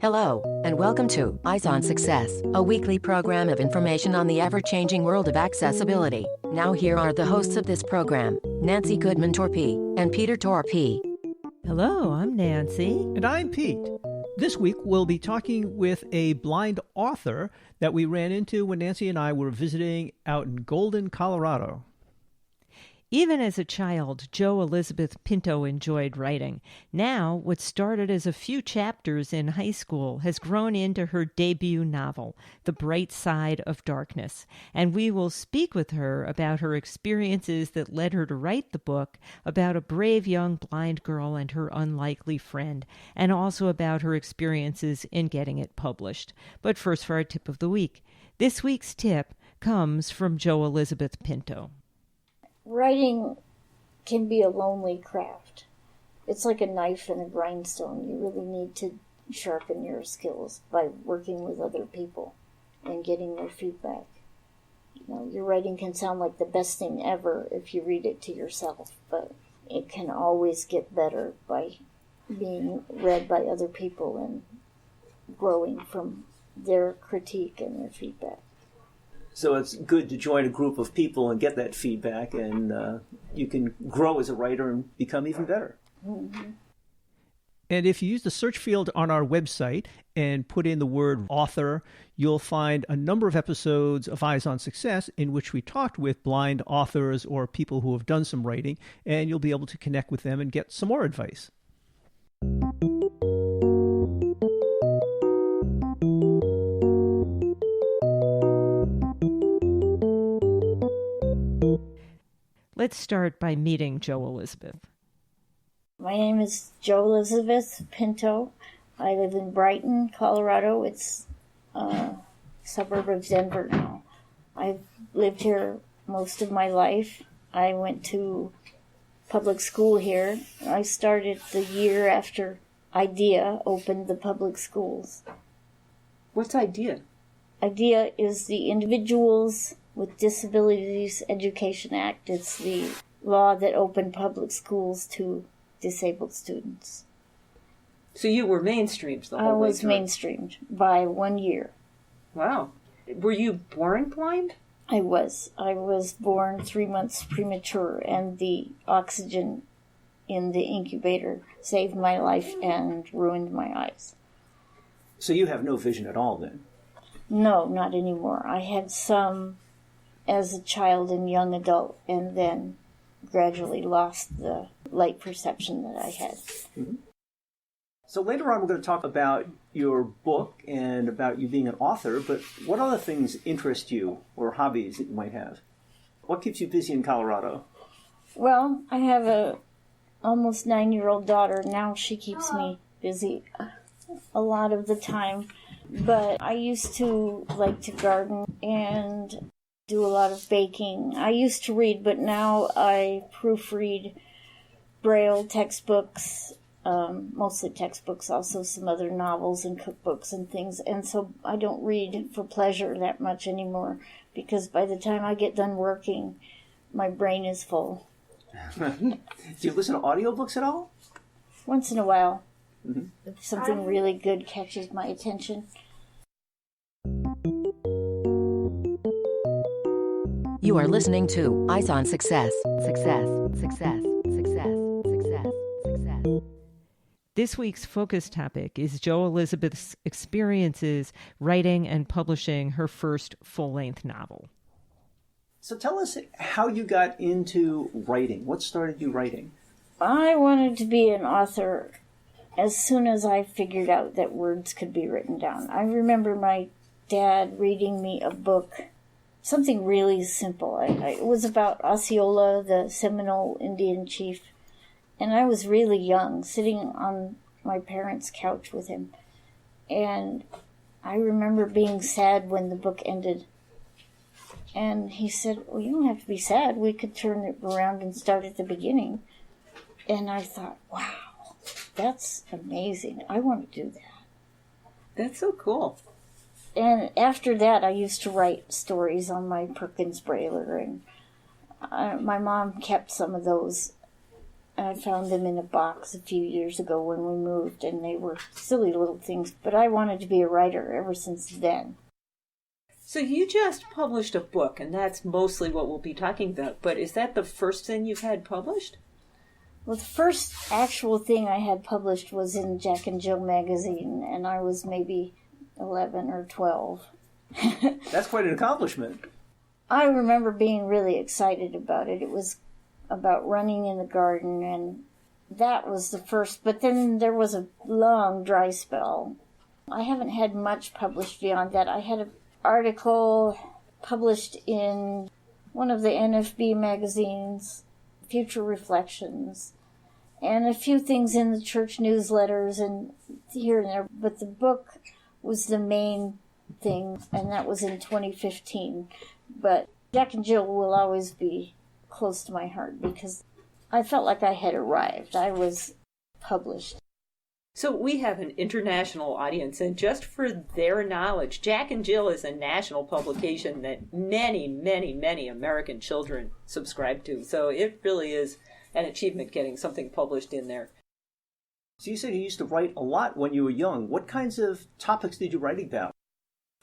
Hello, and welcome to Eyes on Success, a weekly program of information on the ever-changing world of accessibility. Now here are the hosts of this program, Nancy Goodman Torpey and Peter Torpey. Hello, I'm Nancy. And I'm Pete. This week we'll be talking with a blind author that we ran into when Nancy and I were visiting out in Golden, Colorado. Even as a child, Elizabeth Pinto enjoyed writing. Now, what started as a few chapters in high school has grown into her debut novel, The Bright Side of Darkness. And we will speak with her about her experiences that led her to write the book, about a brave young blind girl and her unlikely friend, and also about her experiences in getting it published. But first for our tip of the week. This week's tip comes from Elizabeth Pinto. Writing can be a lonely craft. It's like a knife and a grindstone. You really need to sharpen your skills by working with other people and getting their feedback. You know, your writing can sound like the best thing ever if you read it to yourself, but it can always get better by being read by other people and growing from their critique and their feedback. So it's good to join a group of people and get that feedback, and you can grow as a writer and become even better. Mm-hmm. And if you use the search field on our website and put in the word author, you'll find a number of episodes of Eyes on Success in which we talked with blind authors or people who have done some writing, and you'll be able to connect with them and get some more advice. Let's start by meeting Elizabeth. My name is Elizabeth Pinto. I live in Brighton, Colorado. It's a suburb of Denver now. I've lived here most of my life. I went to public school here. I started the year after IDEA opened the public schools. What's IDEA? IDEA is the Individuals with Disabilities Education Act. It's the law that opened public schools to disabled students. So you were mainstreamed the whole way I was through. mainstreamed by 1 year. Wow. Were you born blind? I was. I was born 3 months premature, and the oxygen in the incubator saved my life and ruined my eyes. So you have no vision at all then? No, not anymore. I had some as a child and young adult, and then gradually lost the light perception that I had. Mm-hmm. So later on we're going to talk about your book and about you being an author, but what other things interest you or hobbies that you might have? What keeps you busy in Colorado? Well, I have a almost 9-year-old daughter. Now she keeps me busy a lot of the time. But I used to like to garden and do a lot of baking. I used to read, but now I proofread Braille textbooks, mostly textbooks, also some other novels and cookbooks and things. And so I don't read for pleasure that much anymore, because by the time I get done working, my brain is full. Do you listen to audiobooks at all? Once in a while. Mm-hmm. If something really good catches my attention. You are listening to Eyes on Success. Success, success, success, success, success. This week's focus topic is Elizabeth's experiences writing and publishing her first full-length novel. So tell us how you got into writing. What started you writing? I wanted to be an author as soon as I figured out that words could be written down. I remember my dad reading me a book, something really simple. It was about Osceola, the Seminole Indian chief, and I was really young, sitting on my parents' couch with him. And I remember being sad when the book ended. And he said, well, you don't have to be sad. We could turn it around and start at the beginning. And I thought, wow, that's amazing. I want to do that. That's so cool. And after that, I used to write stories on my Perkins Brailer, and my mom kept some of those I found them in a box a few years ago when we moved, and they were silly little things. But I wanted to be a writer ever since then. So you just published a book, and that's mostly what we'll be talking about. But is that the first thing you've had published? Well, the first actual thing I had published was in Jack and Jill magazine, and I was maybe 11 or 12. That's quite an accomplishment. I remember being really excited about it. It was about running in the garden, and that was the first. But then there was a long dry spell. I haven't had much published beyond that. I had an article published in one of the NFB magazines, Future Reflections, and a few things in the church newsletters and here and there. But the book was the main thing, and that was in 2015. But Jack and Jill will always be close to my heart because I felt like I had arrived. I was published. So we have an international audience, and just for their knowledge, Jack and Jill is a national publication that many, many, many American children subscribe to. So it really is an achievement getting something published in there. So you said you used to write a lot when you were young. What kinds of topics did you write about?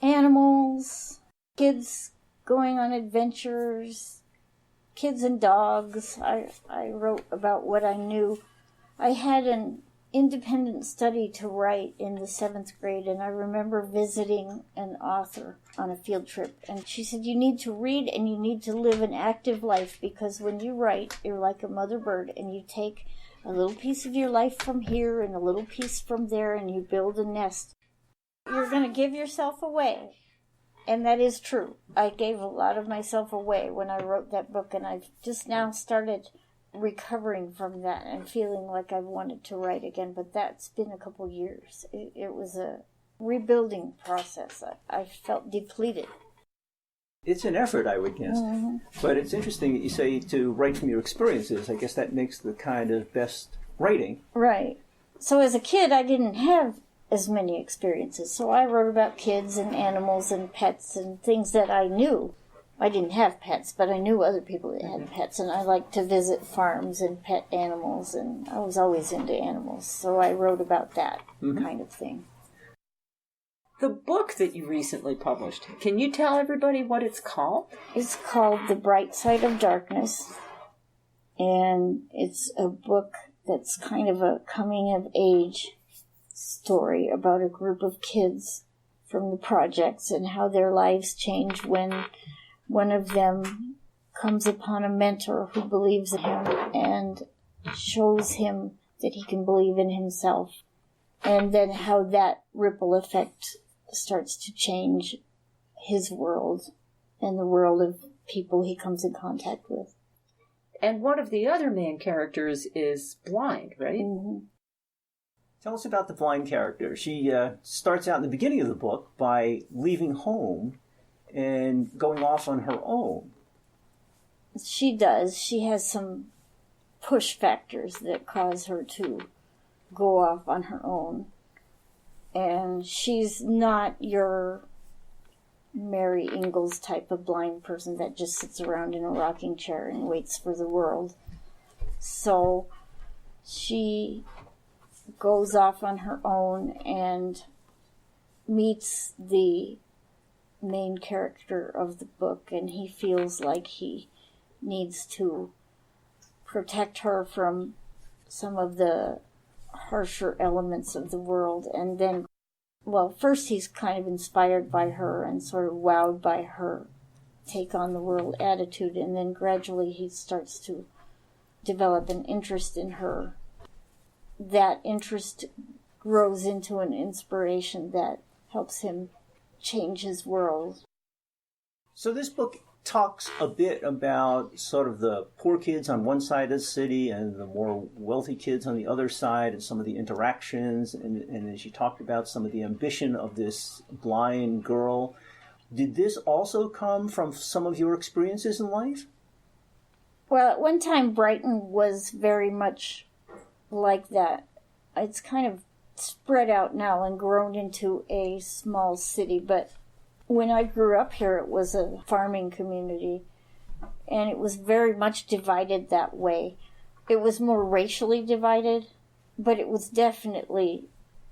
Animals, kids going on adventures, kids and dogs. I wrote about what I knew. I had an independent study to write in the 7th grade, and I remember visiting an author on a field trip, and she said, you need to read and you need to live an active life, because when you write, you're like a mother bird, and you take a little piece of your life from here and a little piece from there, and you build a nest. You're going to give yourself away. And that is true. I gave a lot of myself away when I wrote that book, and I've just now started recovering from that and feeling like I've wanted to write again, but that's been a couple years. It was a rebuilding process. I felt depleted. It's an effort, I would guess. Mm-hmm. But it's interesting that you say to write from your experiences. I guess that makes the kind of best writing. Right. So as a kid, I didn't have as many experiences. So I wrote about kids and animals and pets and things that I knew. I didn't have pets, but I knew other people that had pets, and I liked to visit farms and pet animals, and I was always into animals, so I wrote about that kind of thing. The book that you recently published, can you tell everybody what it's called? It's called The Bright Side of Darkness, and it's a book that's kind of a coming-of-age story about a group of kids from the projects and how their lives change when one of them comes upon a mentor who believes in him and shows him that he can believe in himself. And then how that ripple effect starts to change his world and the world of people he comes in contact with. And one of the other main characters is blind, right? Mm-hmm. Tell us about the blind character. She starts out in the beginning of the book by leaving home and going off on her own. She does. She has some push factors that cause her to go off on her own. And she's not your Mary Ingalls type of blind person that just sits around in a rocking chair and waits for the world. So she goes off on her own and meets the main character of the book, and he feels like he needs to protect her from some of the harsher elements of the world. And then, well, first he's kind of inspired by her and sort of wowed by her take on the world attitude, and then gradually he starts to develop an interest in her. That interest grows into an inspiration that helps him change his world. So this book talks a bit about sort of the poor kids on one side of the city and the more wealthy kids on the other side, and some of the interactions, and as you talked about, some of the ambition of this blind girl. Did this also come from some of your experiences in life? Well, at one time Brighton was very much like that. It's kind of spread out now and grown into a small city, but when I grew up here, it was a farming community, and it was very much divided that way. it was more racially divided, but it was definitely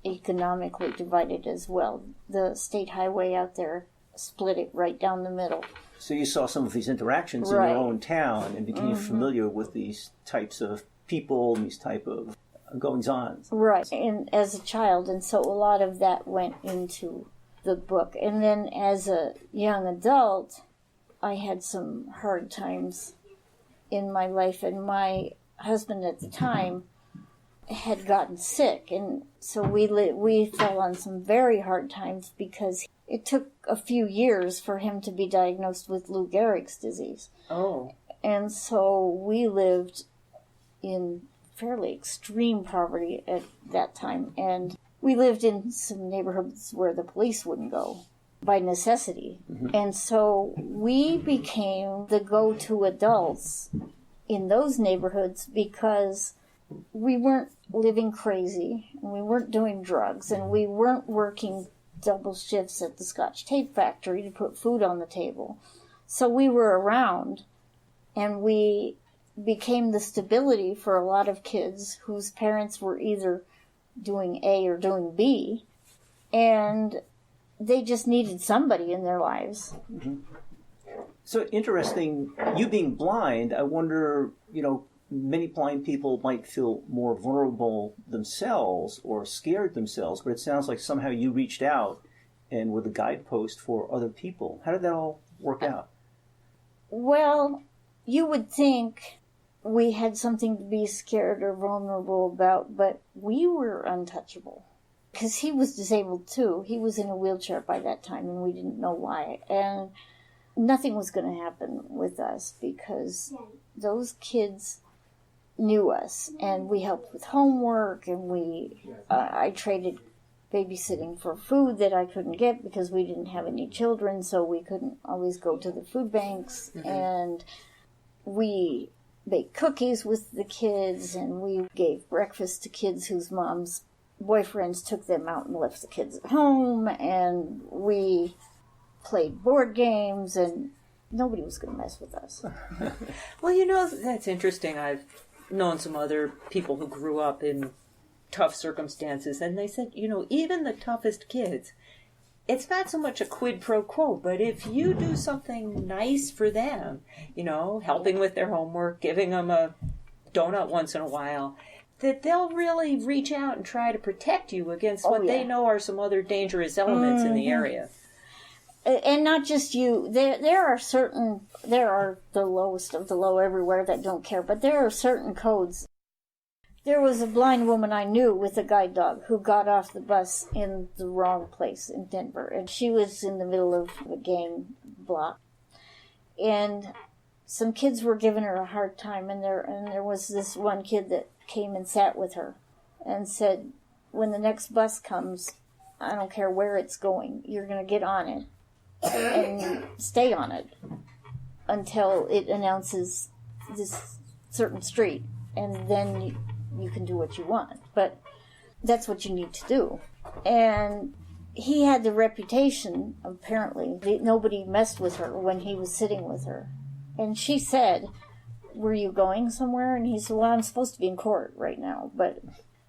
economically divided as well. The state highway out there split it right down the middle. So you saw some of these interactions in your own town and became familiar with these types of people, these type of goings-on. Right, and as a child, and so a lot of that went into the book. And then as a young adult, I had some hard times in my life, and my husband at the time had gotten sick, and so we fell on some very hard times because it took a few years for him to be diagnosed with Lou Gehrig's disease. Oh. And so we lived in fairly extreme poverty at that time, and we lived in some neighborhoods where the police wouldn't go by necessity. And so we became the go-to adults in those neighborhoods because we weren't living crazy, and we weren't doing drugs, and we weren't working double shifts at the Scotch tape factory to put food on the table. So we were around, and we became the stability for a lot of kids whose parents were either doing A or doing B, and they just needed somebody in their lives. So interesting, you being blind, I wonder, many blind people might feel more vulnerable themselves or scared themselves, but it sounds like somehow you reached out and were the guidepost for other people. How did that all work out? Well, you would think we had something to be scared or vulnerable about, but we were untouchable. Because he was disabled too. He was in a wheelchair by that time, and we didn't know why. And nothing was going to happen with us because those kids knew us, and we helped with homework, and I traded babysitting for food that I couldn't get because we didn't have any children, so we couldn't always go to the food banks, and we baked cookies with the kids, and we gave breakfast to kids whose moms' boyfriends took them out and left the kids at home, and we played board games, and nobody was going to mess with us. Well, that's interesting. I've known some other people who grew up in tough circumstances, and they said, even the toughest kids, it's not so much a quid pro quo, but if you do something nice for them, helping with their homework, giving them a donut once in a while, that they'll really reach out and try to protect you against what they know are some other dangerous elements in the area. And not just you. There are the lowest of the low everywhere that don't care, but there are certain codes. There was a blind woman I knew with a guide dog who got off the bus in the wrong place in Denver, and she was in the middle of a gang block. And some kids were giving her a hard time, and there was this one kid that came and sat with her and said, when the next bus comes, I don't care where it's going, you're going to get on it and stay on it until it announces this certain street, and then you can do what you want. But that's what you need to do. And he had the reputation, apparently, that nobody messed with her when he was sitting with her. And she said, were you going somewhere? And he said, well, I'm supposed to be in court right now.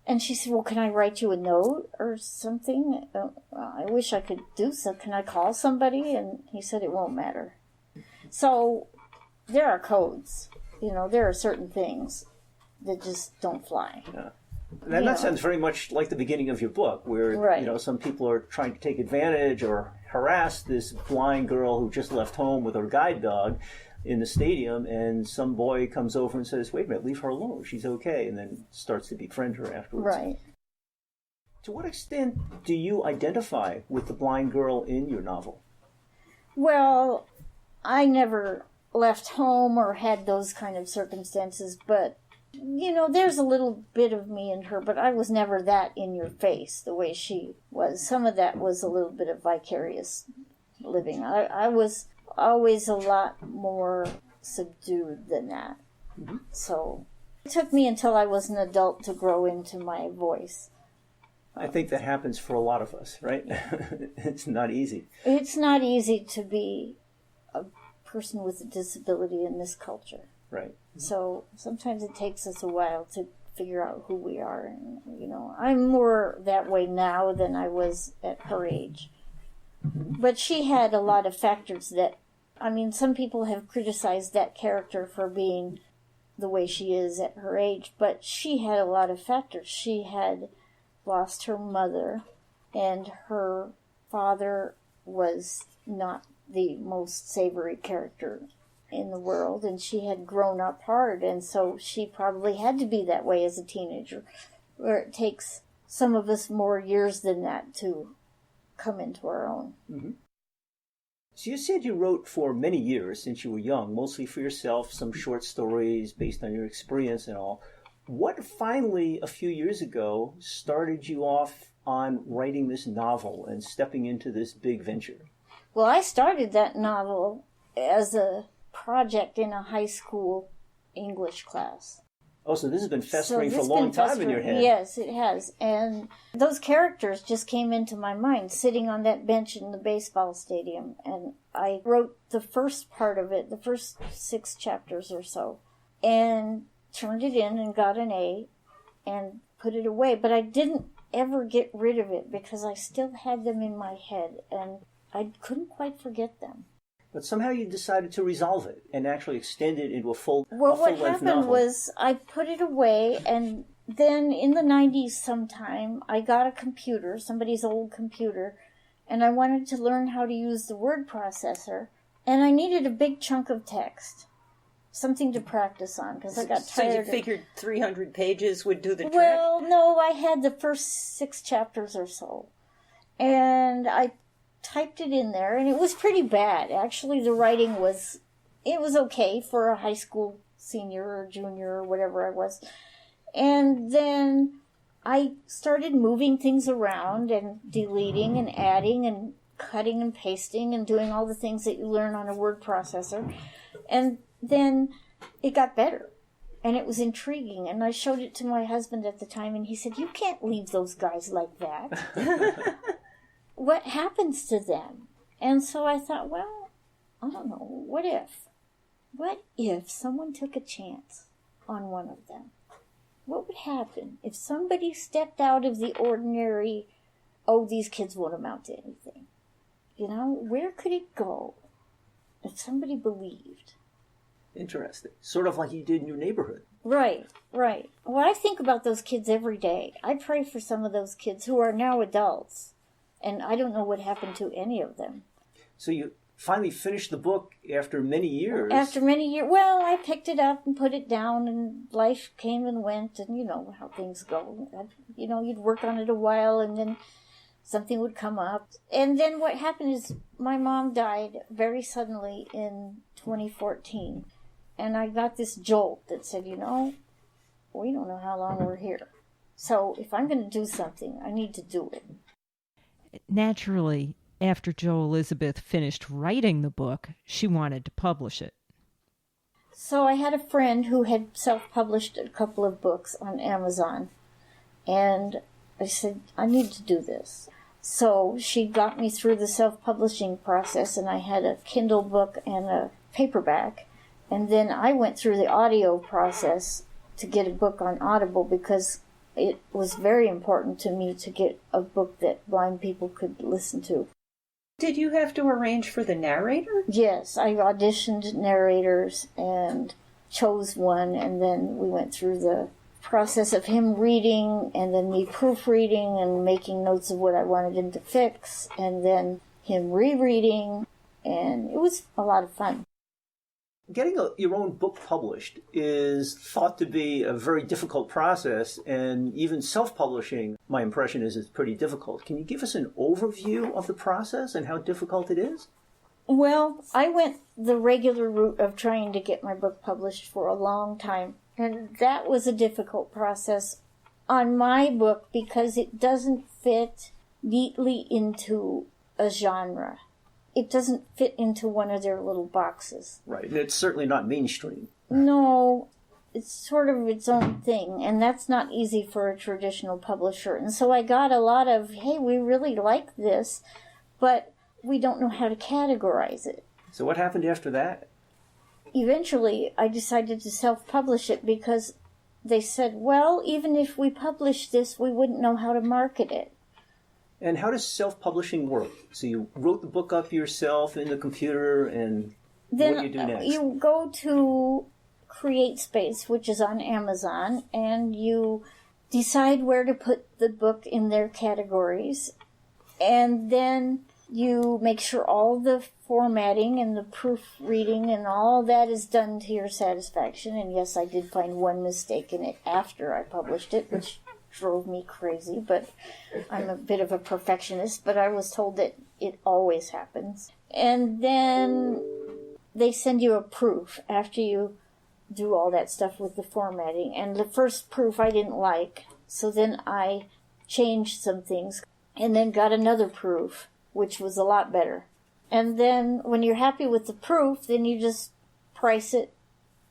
And she said, well, can I write you a note or something? I wish I could do so. Can I call somebody? And he said, it won't matter. So there are codes. There are certain things that just don't fly. Yeah. And that sounds very much like the beginning of your book, where some people are trying to take advantage or harass this blind girl who just left home with her guide dog in the stadium, and some boy comes over and says, wait a minute, leave her alone, she's okay, and then starts to befriend her afterwards. Right. To what extent do you identify with the blind girl in your novel? Well, I never left home or had those kind of circumstances, but there's a little bit of me in her, but I was never that in your face the way she was. Some of that was a little bit of vicarious living. I was always a lot more subdued than that. Mm-hmm. So it took me until I was an adult to grow into my voice. I think that happens for a lot of us, right? It's not easy. It's not easy to be a person with a disability in this culture. Right. So sometimes it takes us a while to figure out who we are. And, I'm more that way now than I was at her age. But she had a lot of factors that, some people have criticized that character for being the way she is at her age, but she had a lot of factors. She had lost her mother, and her father was not the most savory character in the world, and she had grown up hard, and so she probably had to be that way as a teenager, where it takes some of us more years than that to come into our own. Mm-hmm. So you said you wrote for many years since you were young, mostly for yourself, some short stories based on your experience and all. What finally, a few years ago, started you off on writing this novel and stepping into this big venture? Well, I started that novel as a project in a high school English class. Oh, so this has been festering for a long time in your head. Yes, it has. And those characters just came into my mind, sitting on that bench in the baseball stadium. And I wrote the first part of it, the first 6 chapters or so, and turned it in and got an A and put it away. But I didn't ever get rid of it because I still had them in my head, and I couldn't quite forget them. But somehow you decided to resolve it and actually extend it into a full-length novel. Well, what happened novel. was I put it away, and then in the 90s sometime, I got a computer, somebody's old computer, and I wanted to learn how to use the word processor, and I needed a big chunk of text, something to practice on, because I got tired. So you figured 300 pages would do the trick? Well, no, I had the first 6 chapters or so, and I typed it in there, and it was pretty bad. Actually, the writing was okay for a high school senior or junior or whatever I was. And then I started moving things around and deleting and adding and cutting and pasting and doing all the things that you learn on a word processor. And then it got better, and it was intriguing. And I showed it to my husband at the time, and he said, "You can't leave those guys like that." What happens to them? And so I thought, well, I don't know, what if someone took a chance on one of them? What would happen if somebody stepped out of the ordinary, these kids won't amount to anything? Where could it go if somebody believed? Interesting. Sort of like you did in your neighborhood. Right. Well, I think about those kids every day. I pray for some of those kids who are now adults. And I don't know what happened to any of them. So you finally finished the book after many years. Well, I picked it up and put it down, and life came and went, and you know how things go. You'd work on it a while, and then something would come up. And then what happened is my mom died very suddenly in 2014. And I got this jolt that said, we don't know how long we're here. So if I'm going to do something, I need to do it. Naturally, after Jo Elizabeth finished writing the book, she wanted to publish it. So I had a friend who had self-published a couple of books on Amazon, and I said, I need to do this. So she got me through the self-publishing process, and I had a Kindle book and a paperback, and then I went through the audio process to get a book on Audible because it was very important to me to get a book that blind people could listen to. Did you have to arrange for the narrator? Yes, I auditioned narrators and chose one, and then we went through the process of him reading and then me proofreading and making notes of what I wanted him to fix, and then him rereading, and it was a lot of fun. Getting your own book published is thought to be a very difficult process, and even self-publishing, my impression is, pretty difficult. Can you give us an overview of the process and how difficult it is? Well, I went the regular route of trying to get my book published for a long time, and that was a difficult process on my book because it doesn't fit neatly into a genre. It doesn't fit into one of their little boxes. Right, and it's certainly not mainstream. No, it's sort of its own thing, and that's not easy for a traditional publisher. And so I got a lot of, hey, we really like this, but we don't know how to categorize it. So what happened after that? eventually I decided to self-publish it because they said, well, even if we published this, we wouldn't know how to market it. And how does self-publishing work? So you wrote the book up yourself in the computer, and then what do you do next? You go to CreateSpace, which is on Amazon, and you decide where to put the book in their categories. And then you make sure all the formatting and the proofreading and all that is done to your satisfaction. And yes, I did find one mistake in it after I published it, which drove me crazy, but I'm a bit of a perfectionist, but I was told that it always happens. And then they send you a proof after you do all that stuff with the formatting. And the first proof I didn't like, so then I changed some things and then got another proof, which was a lot better. And then when you're happy with the proof, then you just price it.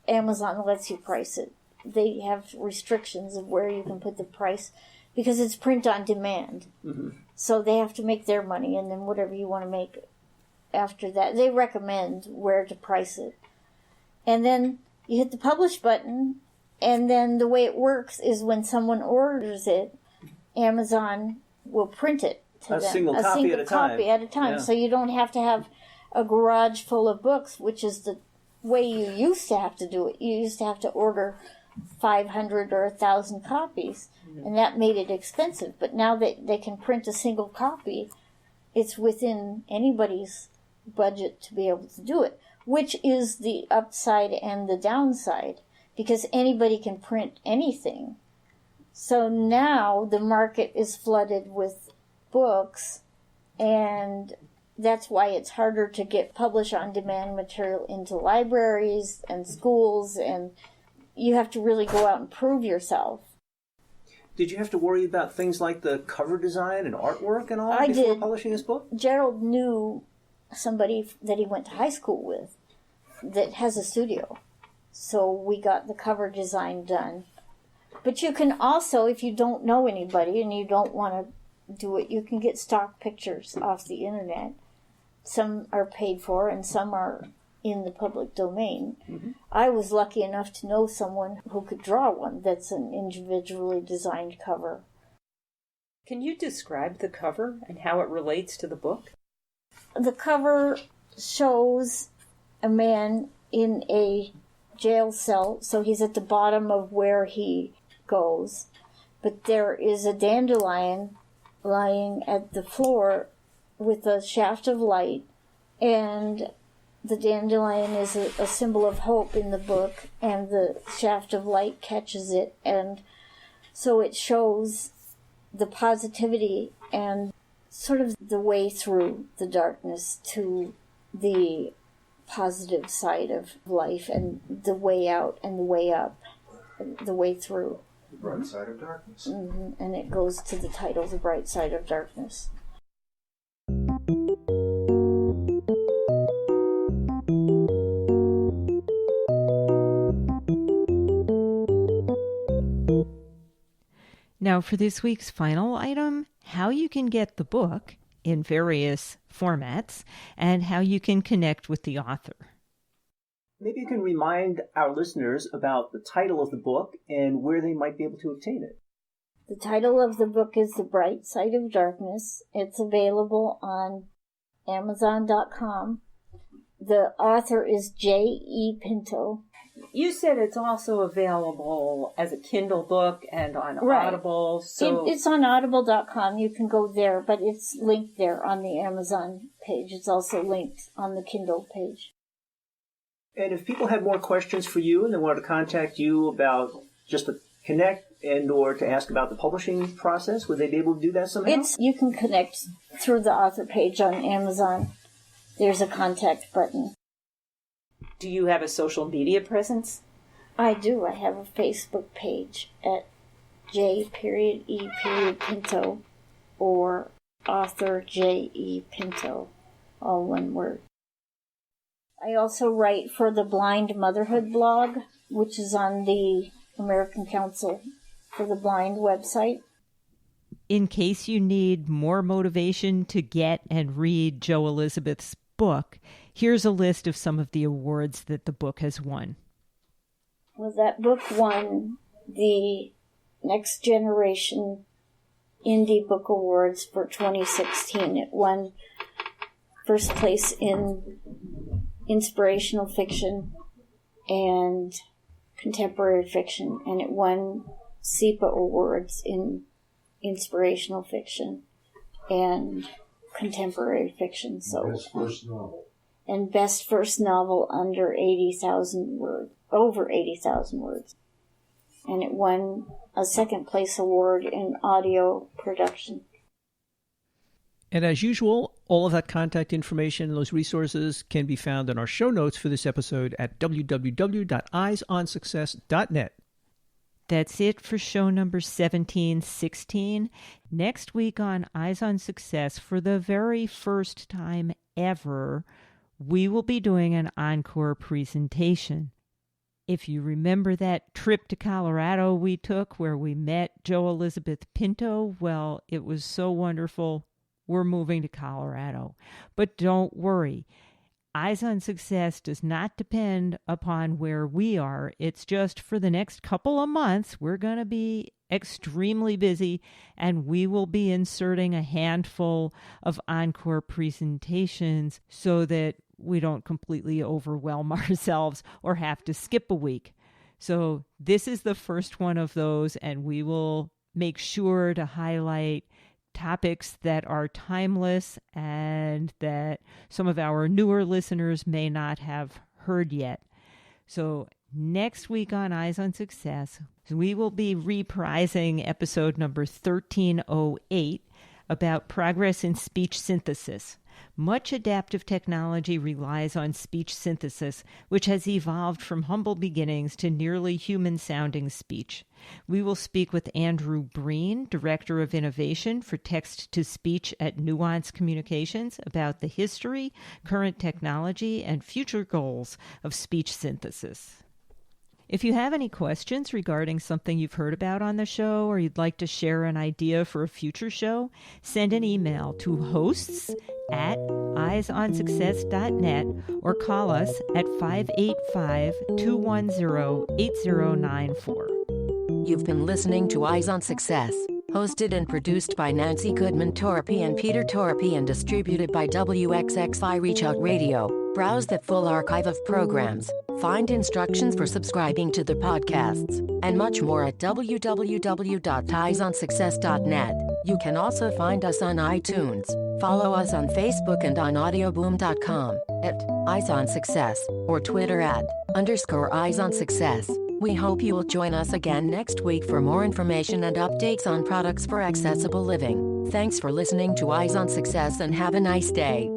Amazon lets you price it. They have restrictions of where you can put the price because it's print on demand. Mm-hmm. So they have to make their money, and then whatever you want to make after that, they recommend where to price it. And then you hit the publish button, and then the way it works is when someone orders it, Amazon will print it to them. A single copy at a time. Yeah. So you don't have to have a garage full of books, which is the way you used to have to do it. You used to have to order 500 or 1,000 copies, and that made it expensive. But now that they can print a single copy, it's within anybody's budget to be able to do it, which is the upside and the downside, because anybody can print anything. So now the market is flooded with books, and that's why it's harder to get publish-on-demand material into libraries and schools, and you have to really go out and prove yourself. Did you have to worry about things like the cover design and artwork and all before publishing this book? Gerald knew somebody that he went to high school with that has a studio. So we got the cover design done. But you can also, if you don't know anybody and you don't want to do it, you can get stock pictures off the internet. Some are paid for and some are in the public domain. Mm-hmm. I was lucky enough to know someone who could draw one that's an individually designed cover. Can you describe the cover and how it relates to the book? The cover shows a man in a jail cell, so he's at the bottom of where he goes. But there is a dandelion lying at the floor with a shaft of light, and the dandelion is a symbol of hope in the book, and the shaft of light catches it, and so it shows the positivity and sort of the way through the darkness to the positive side of life, and the way out and the way up, the way through. The bright side of darkness. Mm-hmm. And it goes to the title, The Bright Side of Darkness. Now, for this week's final item, how you can get the book in various formats and how you can connect with the author. Maybe you can remind our listeners about the title of the book and where they might be able to obtain it. The title of the book is The Bright Side of Darkness. It's available on Amazon.com. The author is J.E. Pinto. You said it's also available as a Kindle book and on Right. Audible. So It's on Audible.com. You can go there, but it's linked there on the Amazon page. It's also linked on the Kindle page. And if people had more questions for you and they wanted to contact you about just to connect and or to ask about the publishing process, would they be able to do that somehow? You can connect through the author page on Amazon. There's a contact button. do you have a social media presence? I do. I have a Facebook page at J.E.Pinto or author J.E. Pinto, all one word. I also write for the Blind Motherhood blog, which is on the American Council for the Blind website. In case you need more motivation to get and read Jo Elizabeth's book. Here's a list of some of the awards that the book has won. Well, that book won the Next Generation Indie Book Awards for 2016. It won first place in inspirational fiction and contemporary fiction, and it won SEPA awards in inspirational fiction and contemporary fiction. So, Best first novel. And best first novel under 80,000 words, over 80,000 words. And it won a second place award in audio production. And as usual, all of that contact information and those resources can be found in our show notes for this episode at www.eyesonsuccess.net. That's it for show number 1716. Next week on Eyes on Success, for the very first time ever, we will be doing an encore presentation. If you remember that trip to Colorado we took where we met Elizabeth Pinto, well, it was so wonderful. We're moving to Colorado. But don't worry. Eyes on Success does not depend upon where we are. It's just for the next couple of months, we're going to be extremely busy, and we will be inserting a handful of encore presentations so that we don't completely overwhelm ourselves or have to skip a week. So this is the first one of those, and we will make sure to highlight topics that are timeless and that some of our newer listeners may not have heard yet. So next week on Eyes on Success, we will be reprising episode number 1308 about progress in speech synthesis. Much adaptive technology relies on speech synthesis, which has evolved from humble beginnings to nearly human-sounding speech. We will speak with Andrew Breen, Director of Innovation for Text-to-Speech at Nuance Communications, about the history, current technology, and future goals of speech synthesis. If you have any questions regarding something you've heard about on the show, or you'd like to share an idea for a future show, send an email to hosts@eyesonsuccess.net or call us at 585-210-8094. You've been listening to Eyes on Success, hosted and produced by Nancy Goodman Torpey and Peter Torpey and distributed by WXXI Reach Out Radio. Browse the full archive of programs, find instructions for subscribing to the podcasts, and much more at www.eyesonsuccess.net. You can also find us on iTunes. Follow us on Facebook and on audioboom.com at Eyes on Success or Twitter at _Eyes on Success. We hope you will join us again next week for more information and updates on products for accessible living. Thanks for listening to Eyes on Success and have a nice day.